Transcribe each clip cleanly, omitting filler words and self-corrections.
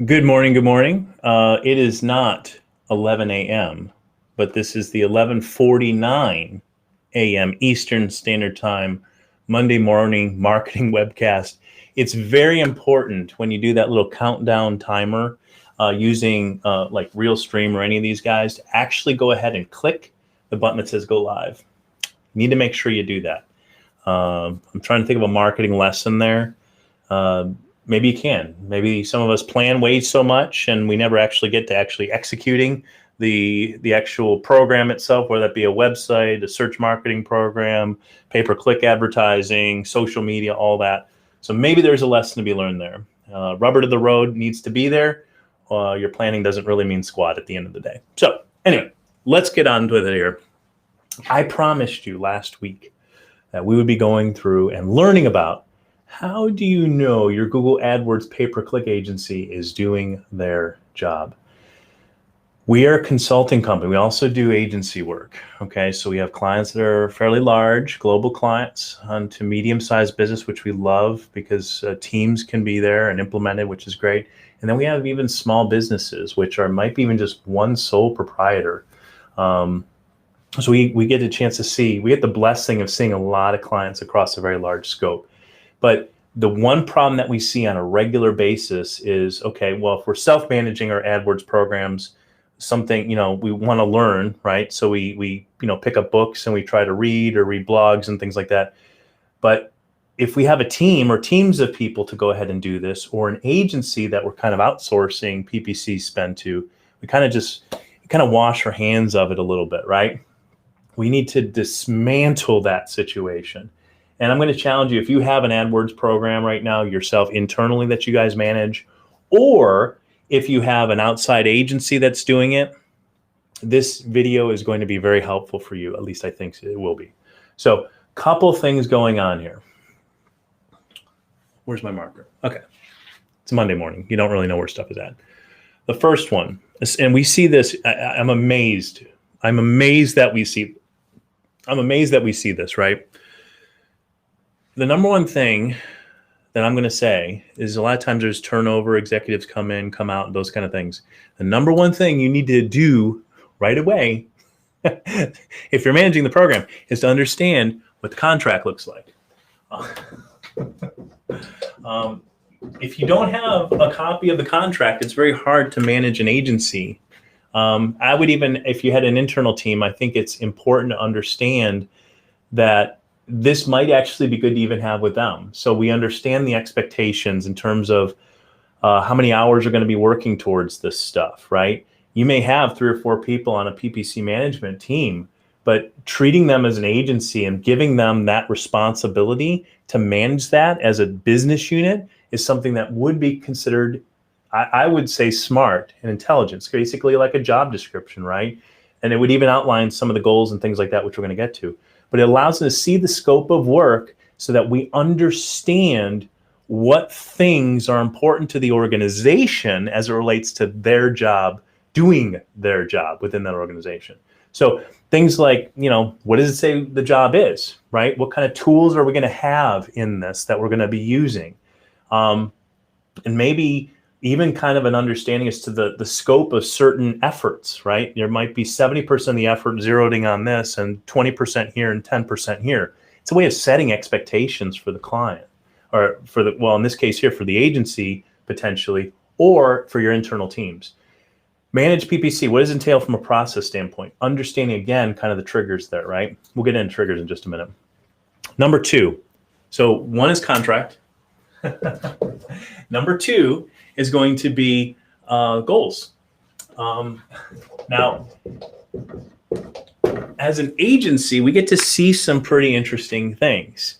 Good morning. Good morning. It is not 11 a.m., but this is the 11:49 a.m. Eastern Standard Time Monday morning marketing webcast. It's very important when you do that little countdown timer using like Realstream or any of these guys to actually go ahead and click the button that says go live. You need to make sure you do that. I'm trying to think of a marketing lesson there. Maybe you can. Maybe some of us plan way so much and we never actually get to actually executing the actual program itself, whether that be a website, a search marketing program, pay-per-click advertising, social media, all that. So maybe there's a lesson to be learned there. Rubber to the road needs to be there. Your planning doesn't really mean squat at the end of the day. So anyway, let's get on with it here. I promised you last week that we would be going through and learning about how do you know your Google AdWords pay-per-click agency is doing their job? We are a consulting company. We also do agency work. Okay, so we have clients that are fairly large, global clients, to medium-sized business, which we love because teams can be there and implemented, which is great. And then we have even small businesses, which might be even just one sole proprietor. So we get a chance to see, we get the blessing of seeing a lot of clients across a very large scope. But the one problem that we see on a regular basis is, okay, well, if we're self-managing our AdWords programs, something, we want to learn, right? So we pick up books and we try to read or read blogs and things like that. But if we have a team or teams of people to go ahead and do this, or an agency that we're kind of outsourcing PPC spend to, we kind of wash our hands of it a little bit, right? We need to dismantle that situation. And I'm going to challenge you, if you have an AdWords program right now yourself internally that you guys manage, or if you have an outside agency that's doing it, this video is going to be very helpful for you. At least I think it will be. So, couple things going on here. Where's my marker? Okay. It's Monday morning. You don't really know where stuff is at. The first one, and we see this, I'm amazed. I'm amazed that we see this, right? The number one thing that I'm going to say is a lot of times there's turnover, executives come in, come out, those kind of things. The number one thing you need to do right away, if you're managing the program, is to understand what the contract looks like. If you don't have a copy of the contract, it's very hard to manage an agency. I would even, if you had an internal team, I think it's important to understand that this might actually be good to even have with them. So we understand the expectations in terms of how many hours are going to be working towards this stuff, right? You may have 3 or 4 people on a PPC management team, but treating them as an agency and giving them that responsibility to manage that as a business unit is something that would be considered, I would say, smart and intelligent. It's basically like a job description, right? And it would even outline some of the goals and things like that, which we're going to get to. But it allows them to see the scope of work so that we understand what things are important to the organization as it relates to their job, doing their job within that organization. So things like, what does it say the job is, right? What kind of tools are we going to have in this that we're going to be using? And maybe even kind of an understanding as to the scope of certain efforts, right? There might be 70% of the effort zeroing on this and 20% here and 10% here. It's a way of setting expectations for the client, or in this case here, for the agency potentially, or for your internal teams. Manage PPC, what does it entail from a process standpoint? Understanding, again, kind of the triggers there, right? We'll get into triggers in just a minute. Number 2, so one is contract. Number 2 is going to be goals. Now, as an agency, we get to see some pretty interesting things.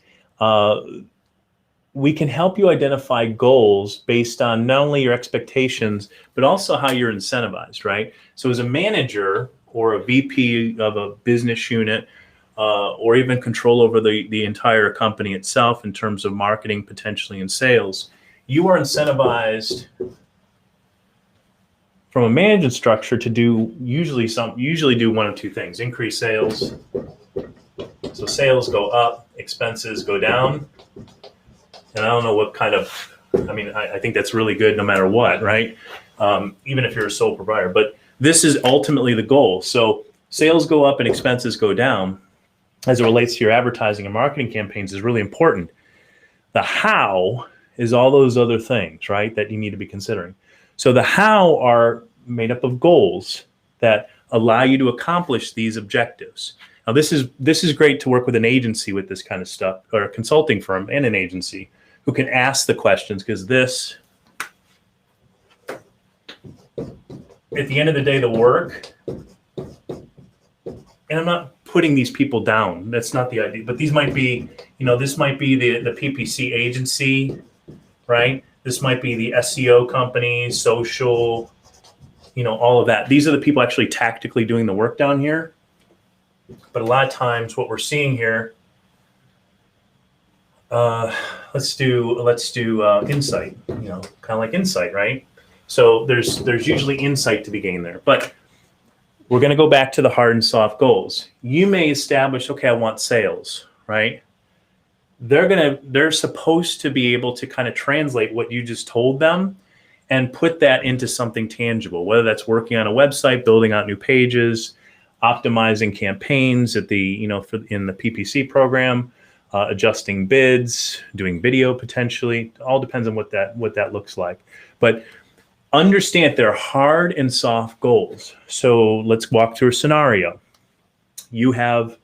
We can help you identify goals based on not only your expectations, but also how you're incentivized, right? So as a manager or a VP of a business unit, or even control over the entire company itself in terms of marketing, potentially, and sales, you are incentivized from a management structure to do usually do one of 2 things: increase sales. So sales go up, expenses go down. And I don't know what kind of I mean, I think that's really good no matter what, right? Even if you're a sole proprietor. But this is ultimately the goal. So sales go up and expenses go down as it relates to your advertising and marketing campaigns is really important. The how is all those other things, right, that you need to be considering. So the how are made up of goals that allow you to accomplish these objectives. Now, this is great to work with an agency with this kind of stuff, or a consulting firm and an agency who can ask the questions, because this, at the end of the day, the work, and I'm not putting these people down. That's not the idea. But these might be, this might be the PPC agency, right? This might be the SEO companies, social, all of that. These are the people actually tactically doing the work down here. But a lot of times what we're seeing here, let's do insight, kind of like insight, right? So there's usually insight to be gained there. But we're going to go back to the hard and soft goals. You may establish, okay, I want sales, right? They're supposed to be able to kind of translate what you just told them and put that into something tangible, whether that's working on a website, building out new pages, optimizing campaigns in the PPC program, adjusting bids, doing video potentially. It all depends on what that looks like. But understand there are hard and soft goals. So let's walk through a scenario. You have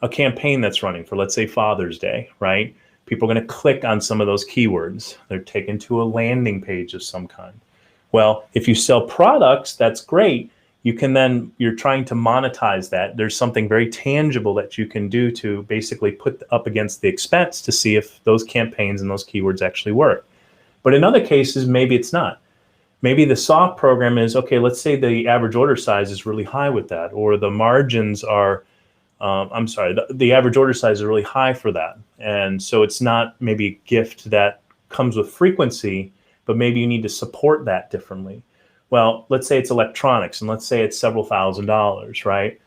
a campaign that's running for, let's say, Father's Day, right? People are going to click on some of those keywords. They're taken to a landing page of some kind. Well, if you sell products, that's great. You're trying to monetize that. There's something very tangible that you can do to basically put up against the expense to see if those campaigns and those keywords actually work. But in other cases, maybe it's not. Maybe the soft program is, okay, let's say the average order size is really high with that, or the margins are, the average order size is really high for that. And so it's not maybe a gift that comes with frequency, but maybe you need to support that differently. Well, let's say it's electronics, and let's say it's several $1,000s, right?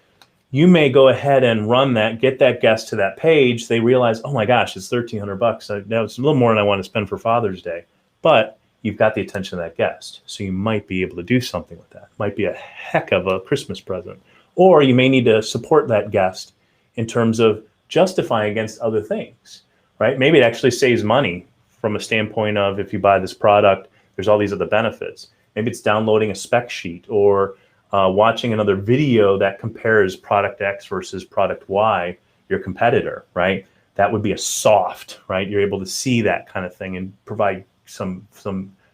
You may go ahead and run that, get that guest to that page. They realize, oh my gosh, it's $1,300. Now it's a little more than I want to spend for Father's Day. But you've got the attention of that guest. So you might be able to do something with that. Might be a heck of a Christmas present. Or you may need to support that guest in terms of justifying against other things, right? Maybe it actually saves money from a standpoint of, if you buy this product, there's all these other benefits. Maybe it's downloading a spec sheet, or watching another video that compares product X versus product Y, your competitor, right? That would be a soft, right? You're able to see that kind of thing and provide some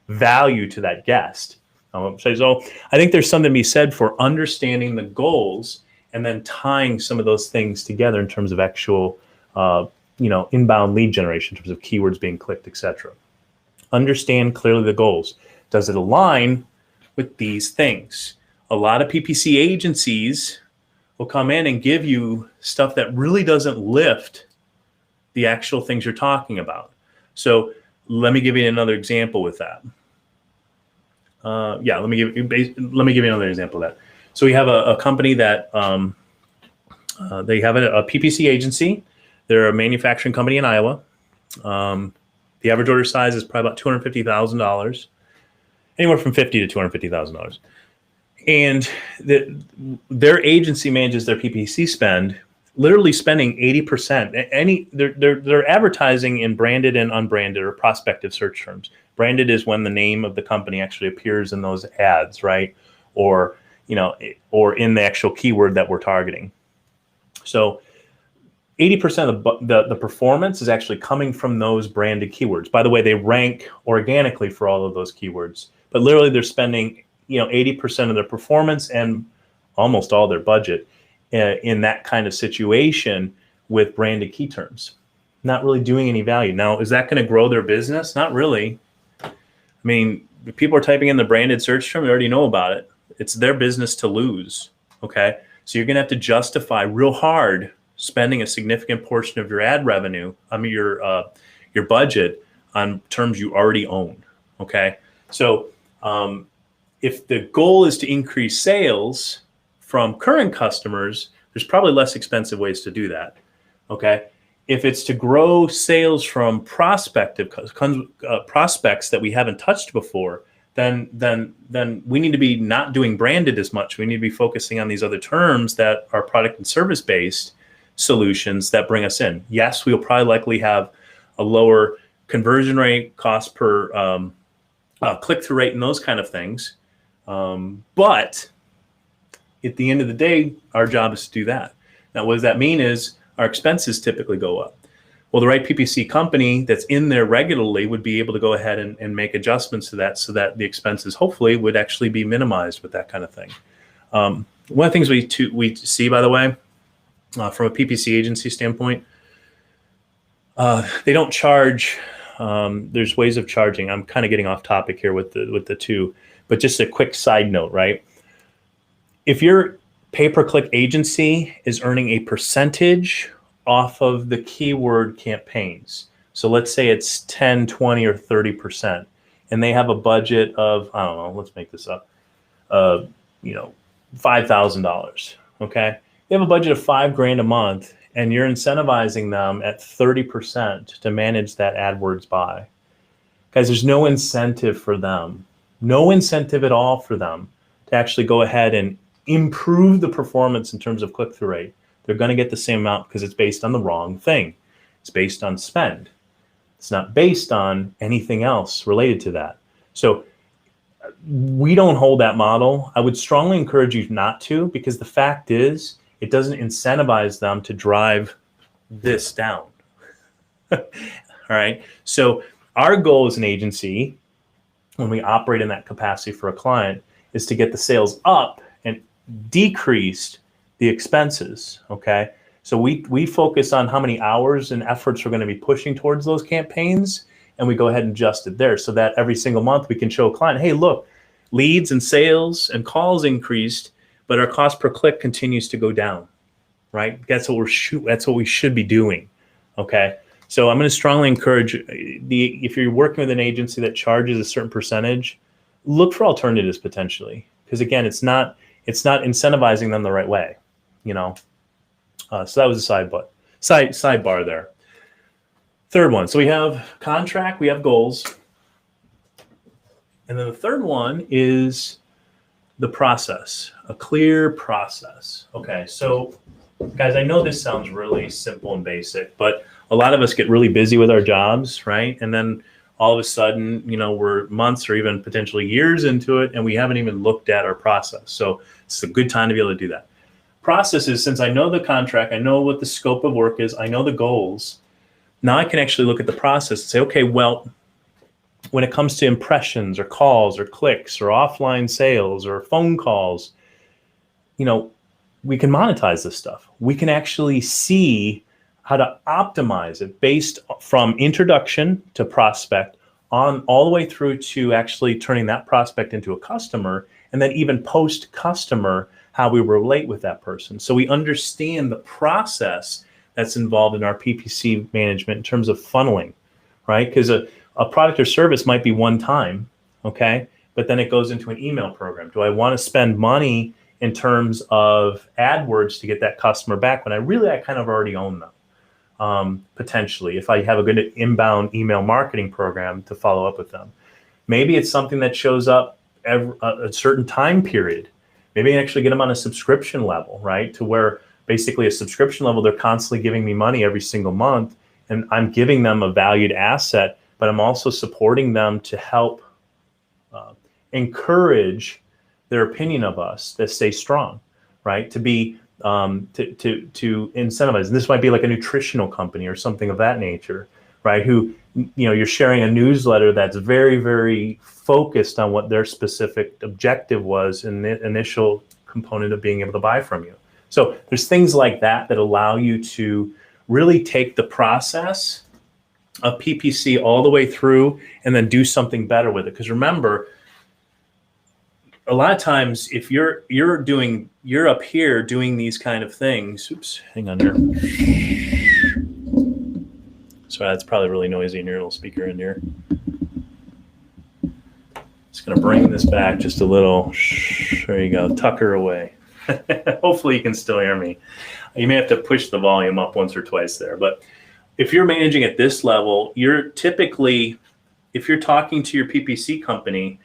value to that guest. So I think there's something to be said for understanding the goals and then tying some of those things together in terms of actual, inbound lead generation, in terms of keywords being clicked, etc. Understand clearly the goals. Does it align with these things? A lot of PPC agencies will come in and give you stuff that really doesn't lift the actual things you're talking about. So let me give you another example with that. Let me give you another example of that. So we have a company that they have a PPC agency. They're a manufacturing company in Iowa. The average order size is probably about $250,000, anywhere from $50,000 to $250,000. And their agency manages their PPC spend, literally spending 80%. They're advertising in branded and unbranded or prospective search terms. Branded is when the name of the company actually appears in those ads, right? Or in the actual keyword that we're targeting. So 80% of the performance is actually coming from those branded keywords. By the way, they rank organically for all of those keywords, but literally they're spending 80% of their performance and almost all their budget in that kind of situation with branded key terms, not really doing any value. Now, is that going to grow their business? Not really. I mean, if people are typing in the branded search term, they already know about it. It's their business to lose. Okay, so you're going to have to justify real hard spending a significant portion of your ad revenue, your budget, on terms you already own. Okay, so if the goal is to increase sales from current customers, there's probably less expensive ways to do that. Okay, If it's to grow sales from prospects that we haven't touched before, then we need to be not doing branded as much. We need to be focusing on these other terms that are product and service based solutions that bring us in. Yes, we'll probably likely have a lower conversion rate, cost per click-through rate, and those kind of things. But at the end of the day, our job is to do that. Now, what does that mean is our expenses typically go up. Well, the right PPC company that's in there regularly would be able to go ahead and make adjustments to that so that the expenses hopefully would actually be minimized with that kind of thing. One of the things we see, by the way, from a PPC agency standpoint, they don't charge. There's ways of charging. I'm kind of getting off topic here with the two, but just a quick side note, right? If your pay-per-click agency is earning a percentage off of the keyword campaigns, so let's say it's 10, 20, or 30%, and they have a budget of, I don't know, let's make this up, $5,000, okay? They have a budget of $5,000 a month, and you're incentivizing them at 30% to manage that AdWords buy. Guys, there's no incentive for them, no incentive at all for them to actually go ahead and improve the performance in terms of click-through rate. They're going to get the same amount because it's based on the wrong thing. It's based on spend. It's not based on anything else related to that. So we don't hold that model. I would strongly encourage you not to, because the fact is it doesn't incentivize them to drive this down. All right. So our goal as an agency, when we operate in that capacity for a client, is to get the sales up and decrease the expenses. Okay. So we focus on how many hours and efforts we're going to be pushing towards those campaigns, and we go ahead and adjust it there so that every single month we can show a client, hey, look, leads and sales and calls increased, but our cost per click continues to go down, right? That's what we should be doing, okay? So I'm going to strongly encourage if you're working with an agency that charges a certain percentage, look for alternatives potentially, because again, it's not incentivizing them the right way, So that was a sidebar there. Third one, so we have contract, we have goals, and then the third one is the process, a clear process. Okay, so guys, I know this sounds really simple and basic, but a lot of us get really busy with our jobs, right? And then all of a sudden, we're months or even potentially years into it, and we haven't even looked at our process. So it's a good time to be able to do that. Process is, since I know the contract, I know what the scope of work is, I know the goals, now I can actually look at the process and say, okay, well, when it comes to impressions or calls or clicks or offline sales or phone calls, we can monetize this stuff. We can actually see how to optimize it based from introduction to prospect on all the way through to actually turning that prospect into a customer, and then even post-customer, how we relate with that person. So we understand the process that's involved in our PPC management in terms of funneling, right? Because a product or service might be one time, okay? But then it goes into an email program. Do I want to spend money in terms of AdWords to get that customer back when I kind of already own them? Potentially, if I have a good inbound email marketing program to follow up with them. Maybe it's something that shows up a certain time period. Maybe I actually get them on a subscription level, right? To where basically a subscription level, they're constantly giving me money every single month, and I'm giving them a valued asset, but I'm also supporting them to help encourage their opinion of us to stay strong, right? To be to incentivize. And this might be like a nutritional company or something of that nature, right? Who, you're sharing a newsletter that's very, very focused on what their specific objective was in the initial component of being able to buy from you. So there's things like that allow you to really take the process of PPC all the way through and then do something better with it. Because remember, a lot of times if you're up here doing these kind of things, oops, hang on here. So that's probably really noisy in your little speaker in here. Just gonna bring this back just a little. There you go, tuck her away. Hopefully you can still hear me. You may have to push the volume up once or twice there, but if you're managing at this level, you're typically, if you're talking to your PPC company,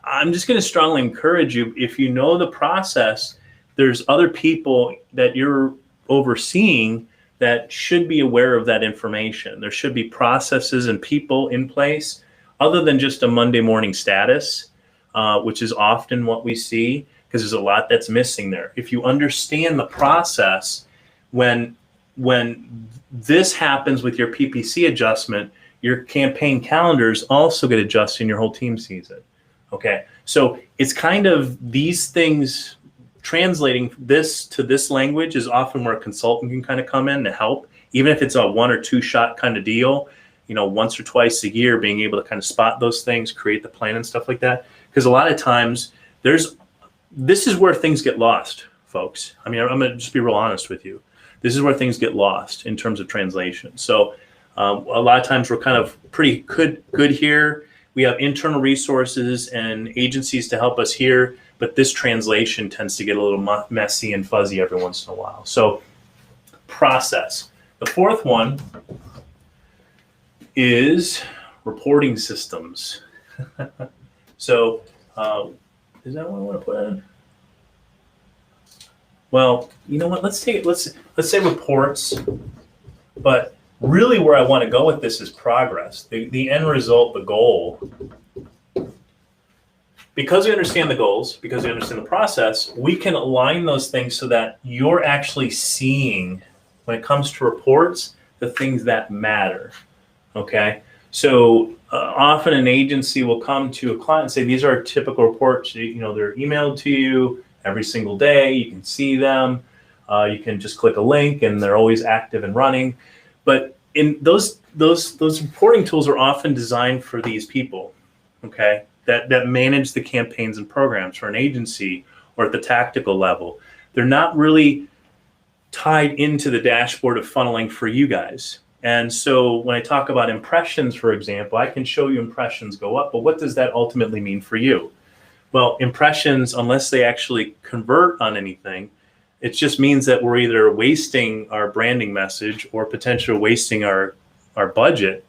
I'm just going to strongly encourage you, if you know the process, there's other people that you're overseeing that should be aware of that information. There should be processes and people in place other than just a Monday morning status, which is often what we see, because there's a lot that's missing there. If you understand the process, when this happens with your PPC adjustment, your campaign calendars also get adjusted in your whole team season. Okay, so it's kind of these things, translating this to this language is often where a consultant can kind of come in to help, even if it's a 1 or 2 shot kind of deal, once or twice a year, being able to kind of spot those things, create the plan and stuff like that. Because a lot of times this is where things get lost, folks. I mean, I'm going to just be real honest with you. This is where things get lost in terms of translation. So a lot of times we're kind of pretty good here. We have internal resources and agencies to help us here, but this translation tends to get a little messy and fuzzy every once in a while. So process. The fourth one is reporting systems. So is that what I want to put in? Well, you know what? Let's say reports, but really where I want to go with this is progress. The end result, the goal. Because we understand the goals, because we understand the process, we can align those things so that you're actually seeing, when it comes to reports, the things that matter. Okay? So often an agency will come to a client and say, these are typical reports. They're emailed to you every single day. You can see them. You can just click a link and they're always active and running. But in those reporting tools are often designed for these people, okay, that manage the campaigns and programs for an agency or at the tactical level. They're not really tied into the dashboard of funneling for you guys. And so when I talk about impressions, for example, I can show you impressions go up, but what does that ultimately mean for you? Well, impressions, unless they actually convert on anything, it just means that we're either wasting our branding message or potentially wasting our budget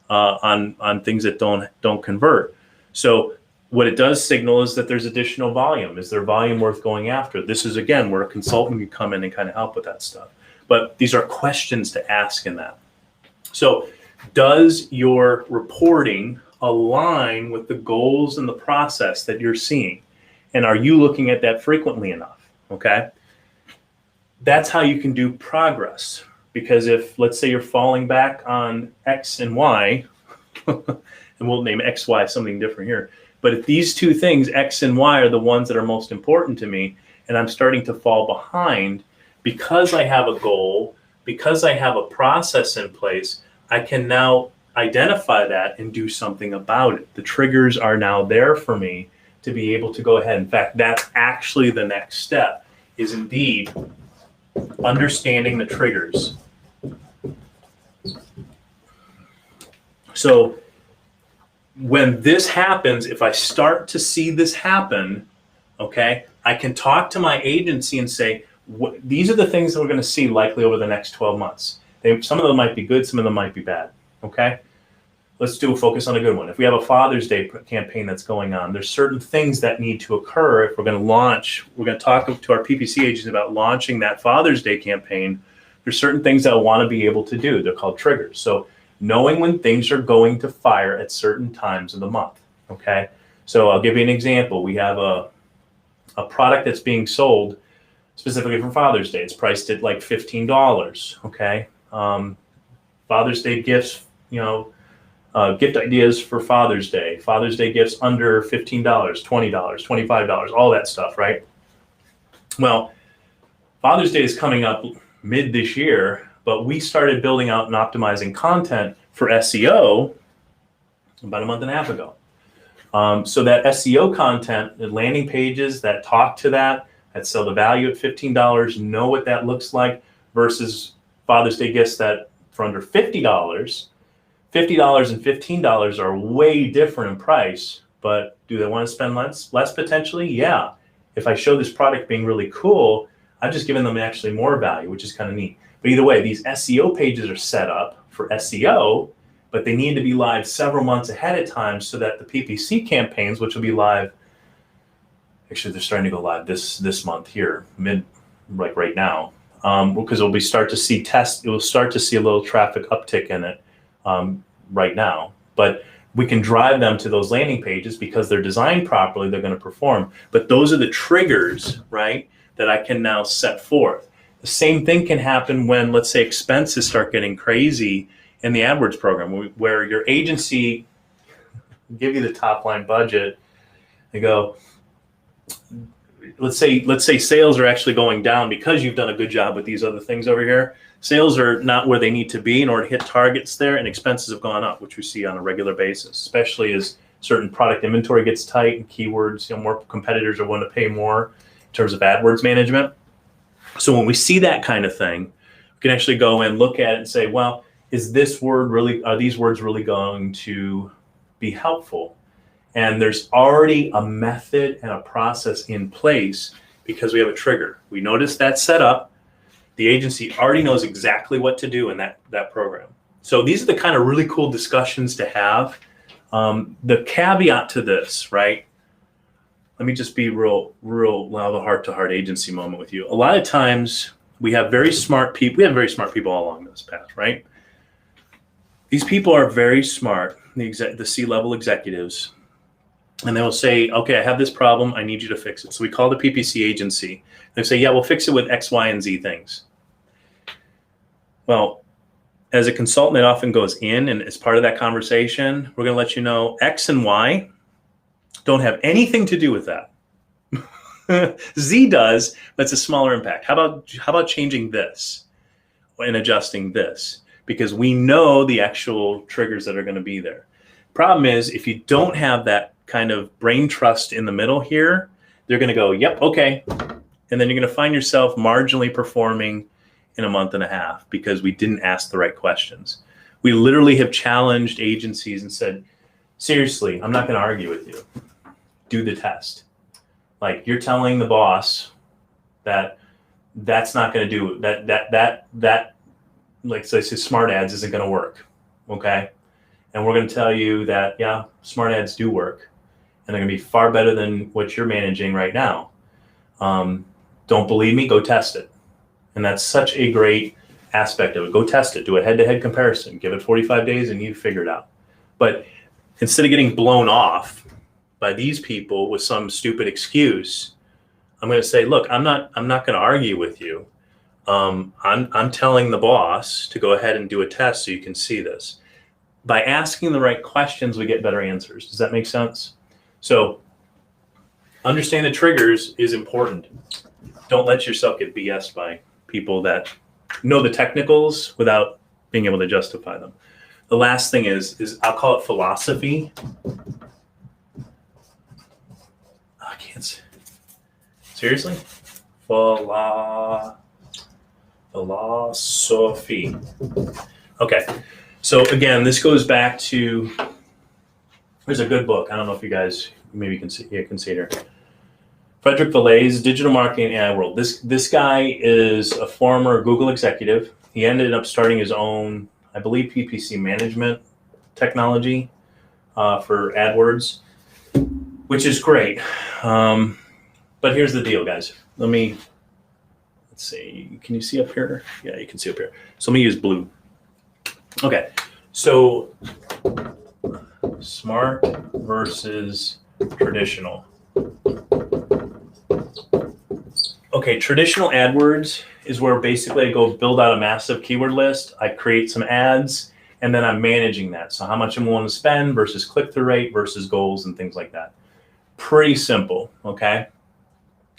on things that don't convert. So what it does signal is that there's additional volume. Is there volume worth going after? This is, again, where a consultant can come in and kind of help with that stuff. But these are questions to ask in that. So does your reporting align with the goals and the process that you're seeing? And are you looking at that frequently enough? Okay. That's how you can do progress. Because if, let's say, you're falling back on X and Y, and we'll name X, Y something different here. But if these two things, X and Y, are the ones that are most important to me, and I'm starting to fall behind, because I have a goal, because I have a process in place, I can now identify that and do something about it. The triggers are now there for me to be able to go ahead. In fact, that's actually the next step, is indeed understanding the triggers. So when this happens, if I start to see this happen, okay, I can talk to my agency and say, these are the things that we're going to see likely over the next 12 months. Some of them might be good, some of them might be bad, okay? Let's do a focus on a good one. If we have a Father's Day campaign that's going on, there's certain things that need to occur. If we're going to launch, we're going to talk to our PPC agents about launching that Father's Day campaign. There's certain things that I want to be able to do. They're called triggers. So knowing when things are going to fire at certain times of the month, okay? So I'll give you an example. We have a product that's being sold specifically for Father's Day. It's priced at like $15, okay? Father's Day gifts, gift ideas for Father's Day gifts under $15, $20, $25, all that stuff, right? Well, Father's Day is coming up mid this year, but we started building out and optimizing content for SEO about a month and a half ago. So that SEO content, the landing pages that talk to that sell the value at $15, know what that looks like, versus Father's Day gifts that for under $50, $50 and $15 are way different in price, but do they want to spend less potentially? Yeah. If I show this product being really cool, I've just given them actually more value, which is kind of neat. But either way, these SEO pages are set up for SEO, but they need to be live several months ahead of time so that the PPC campaigns, which will be live, actually they're starting to go live this month here, like right now, because it will start to see a little traffic uptick in it right now. But we can drive them to those landing pages because they're designed properly, they're going to perform. But those are the triggers, right, that I can now set forth. The same thing can happen when, let's say, expenses start getting crazy in the AdWords program, where your agency give you the top line budget. They go, let's say sales are actually going down because you've done a good job with these other things over here. Sales are not where they need to be in order to hit targets there, and expenses have gone up, which we see on a regular basis, especially as certain product inventory gets tight and keywords, more competitors are willing to pay more in terms of AdWords management. So when we see that kind of thing, we can actually go and look at it and say, well, are these words really going to be helpful? And there's already a method and a process in place because we have a trigger. We notice that set up. The agency already knows exactly what to do in that program. So these are the kind of really cool discussions to have. The caveat to this, right? Let me just be real loud, a heart-to-heart agency moment with you. A lot of times we have very smart people. We have very smart people all along this path, right? These people are very smart, the C-level executives, and they will say, okay, I have this problem. I need you to fix it. So we call the PPC agency. They say, yeah, we'll fix it with X, Y, and Z things. Well, as a consultant, it often goes in, and as part of that conversation, we're going to let you know X and Y don't have anything to do with that. Z does, but it's a smaller impact. How about changing this and adjusting this? Because we know the actual triggers that are going to be there. Problem is, if you don't have that kind of brain trust in the middle here, they're going to go, yep, okay. And then you're going to find yourself marginally performing in a month and a half because we didn't ask the right questions. We literally have challenged agencies and said, seriously, I'm not going to argue with you. Do the test. Like, you're telling the boss that's not going to do that, like, so I say smart ads isn't going to work. Okay. And we're going to tell you that, yeah, smart ads do work, and they're going to be far better than what you're managing right now. Don't believe me? Go test it. And that's such a great aspect of it. Go test it. Do a head-to-head comparison. Give it 45 days and you figure it out. But instead of getting blown off by these people with some stupid excuse, I'm going to say, look, I'm not going to argue with you. I'm telling the boss to go ahead and do a test so you can see this. By asking the right questions, we get better answers. Does that make sense? So understand the triggers is important. Don't let yourself get BS'd by people that know the technicals without being able to justify them. The last thing is I'll call it philosophy. I can't say. Seriously? Philosophy. Okay. So again, this goes back to, there's a good book. I don't know if you guys maybe can see it here. Frederick Vallee's Digital Marketing and Ad World. This guy is a former Google executive. He ended up starting his own, I believe, PPC management technology for AdWords, which is great. But here's the deal, guys. Let's see. Can you see up here? Yeah, you can see up here. So let me use blue. Okay. So smart versus traditional. Okay, traditional AdWords is where basically I go build out a massive keyword list. I create some ads, and then I'm managing that. So how much I'm willing to spend versus click-through rate versus goals and things like that. Pretty simple, okay?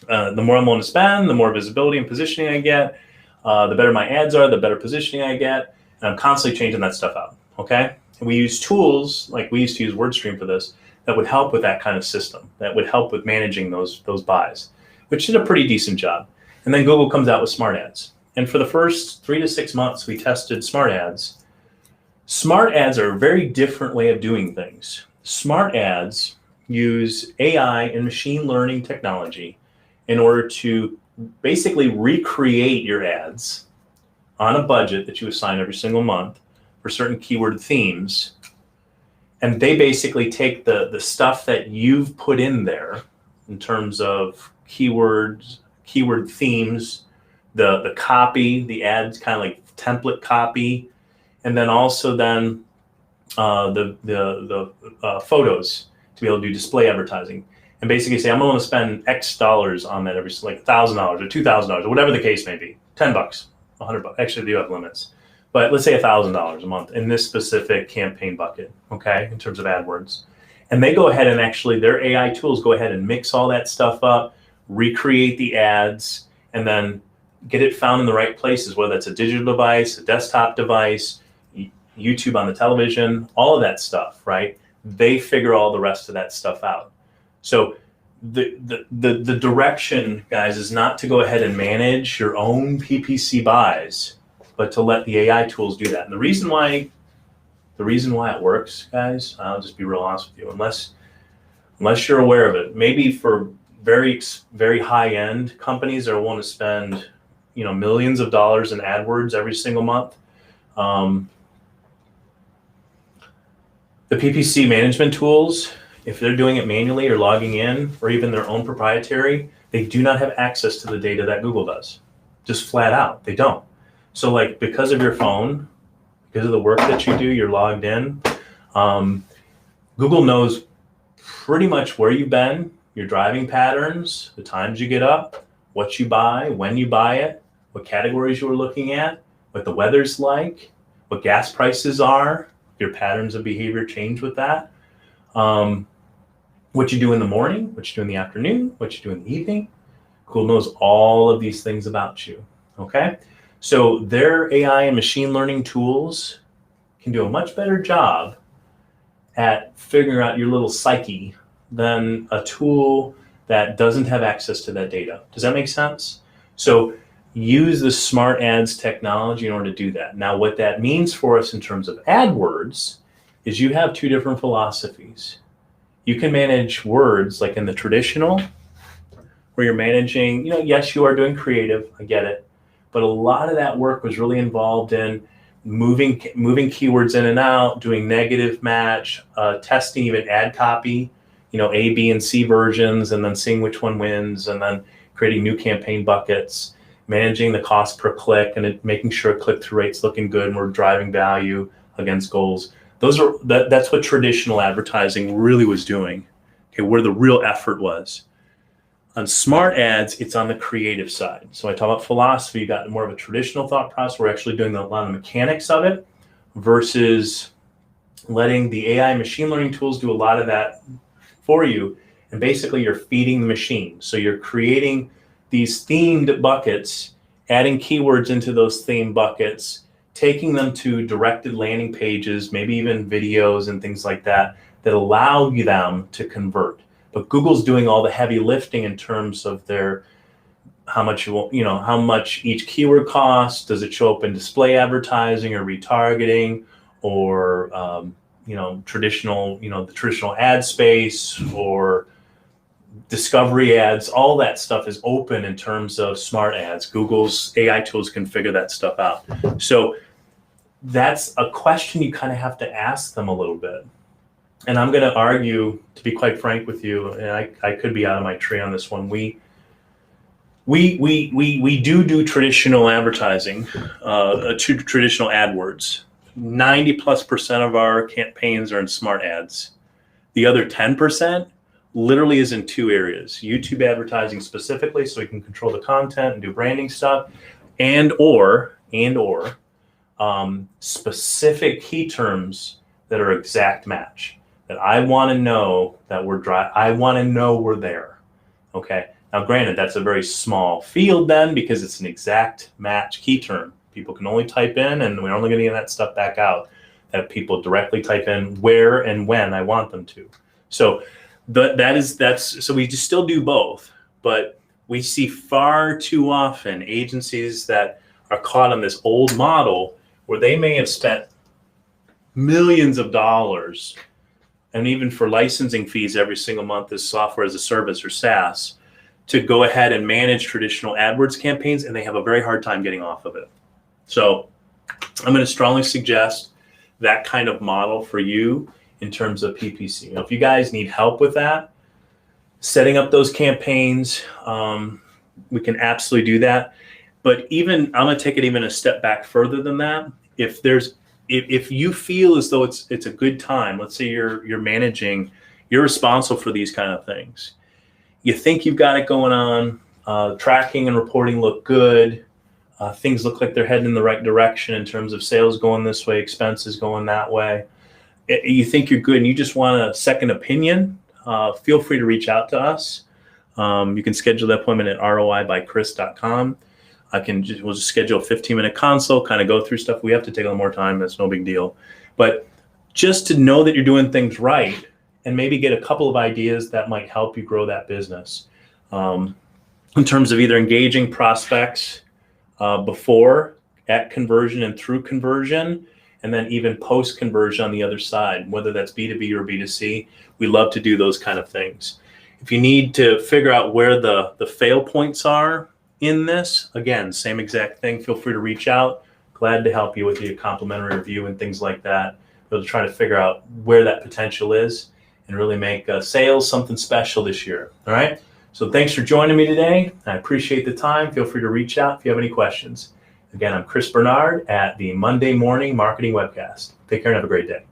The more I'm willing to spend, the more visibility and positioning I get. The better my ads are, the better positioning I get. And I'm constantly changing that stuff out, okay? And we use tools, like we used to use WordStream for this, that would help with that kind of system, that would help with managing those buys, which did a pretty decent job. And then Google comes out with smart ads. And for the first 3 to 6 months, we tested smart ads. Smart ads are a very different way of doing things. Smart ads use AI and machine learning technology in order to basically recreate your ads on a budget that you assign every single month for certain keyword themes. And they basically take the stuff that you've put in there in terms of keywords, keyword themes, the copy, the ads, kind of like template copy, and then also then the photos to be able to do display advertising. And basically say, I'm going to spend X dollars on that every, like $1,000 or $2,000 or whatever the case may be, $10, $100. Actually, they do have limits, but let's say $1,000 a month in this specific campaign bucket. Okay, in terms of AdWords, and they go ahead and actually their AI tools go ahead and mix all that stuff up, recreate the ads, and then get it found in the right places, whether it's a digital device, a desktop device, YouTube on the television, all of that stuff, right? They figure all the rest of that stuff out. So the direction, guys, is not to go ahead and manage your own PPC buys, but to let the AI tools do that. And the reason why it works, guys, I'll just be real honest with you, unless you're aware of it, maybe for very, very high-end companies that want to spend, millions of dollars in AdWords every single month, the PPC management tools, if they're doing it manually or logging in, or even their own proprietary, they do not have access to the data that Google does. Just flat out, they don't. So like, because of your phone, because of the work that you do, you're logged in, Google knows pretty much where you've been, your driving patterns, the times you get up, what you buy, when you buy it, what categories you were looking at, what the weather's like, what gas prices are, your patterns of behavior change with that. What you do in the morning, what you do in the afternoon, what you do in the evening. Google knows all of these things about you, okay? So their AI and machine learning tools can do a much better job at figuring out your little psyche than a tool that doesn't have access to that data. Does that make sense? So use the smart ads technology in order to do that. Now, what that means for us in terms of AdWords is you have two different philosophies. You can manage words like in the traditional, where you're managing, yes, you are doing creative, I get it, but a lot of that work was really involved in moving keywords in and out, doing negative match, testing even ad copy, A, B, and C versions, and then seeing which one wins, and then creating new campaign buckets, managing the cost per click, and making sure click-through rate's looking good, and we're driving value against goals. That's what traditional advertising really was doing, okay, where the real effort was. On smart ads, it's on the creative side. So I talk about philosophy, you got more of a traditional thought process. We're actually doing a lot of the mechanics of it versus letting the AI machine learning tools do a lot of that for you. And basically you're feeding the machine. So you're creating these themed buckets, adding keywords into those themed buckets, taking them to directed landing pages, maybe even videos and things like that, that allow them to convert. But Google's doing all the heavy lifting in terms of how much each keyword costs. Does it show up in display advertising or retargeting, or the traditional ad space or discovery ads? All that stuff is open in terms of smart ads. Google's AI tools can figure that stuff out. So that's a question you kind of have to ask them a little bit. And I'm going to argue, to be quite frank with you, and I could be out of my tree on this one. We do traditional advertising, traditional AdWords. 90+% of our campaigns are in smart ads. The other 10% literally is in two areas: YouTube advertising specifically, so we can control the content and do branding stuff, and or specific key terms that are exact match. That I want to know that I want to know we're there. Okay. Now, granted, that's a very small field then, because it's an exact match key term. People can only type in, and we're only going to get that stuff back out that people directly type in where and when I want them to. So so we just still do both, but we see far too often agencies that are caught on this old model where they may have spent millions of dollars, and even for licensing fees every single month as software as a service or SaaS, to go ahead and manage traditional AdWords campaigns, and they have a very hard time getting off of it. So I'm going to strongly suggest that kind of model for you in terms of PPC. Now, if you guys need help with that, setting up those campaigns, we can absolutely do that. But even I'm going to take it even a step back further than that. If you feel as though it's a good time, let's say you're managing, you're responsible for these kind of things. You think you've got it going on, tracking and reporting look good. Things look like they're heading in the right direction in terms of sales going this way, expenses going that way. You think you're good and you just want a second opinion, feel free to reach out to us. You can schedule that appointment at roibachris.com. We'll just schedule a 15-minute consult, kind of go through stuff. We have to take a little more time. That's no big deal. But just to know that you're doing things right and maybe get a couple of ideas that might help you grow that business in terms of either engaging prospects before, at conversion and through conversion, and then even post conversion on the other side, whether that's B2B or B2C. We love to do those kind of things. If you need to figure out where the fail points are in this, again, same exact thing. Feel free to reach out. Glad to help you with your complimentary review and things like that. We'll try to figure out where that potential is and really make sales something special this year. All right. So thanks for joining me today. I appreciate the time. Feel free to reach out if you have any questions. Again, I'm Chris Bernard at the Monday Morning Marketing Webcast. Take care and have a great day.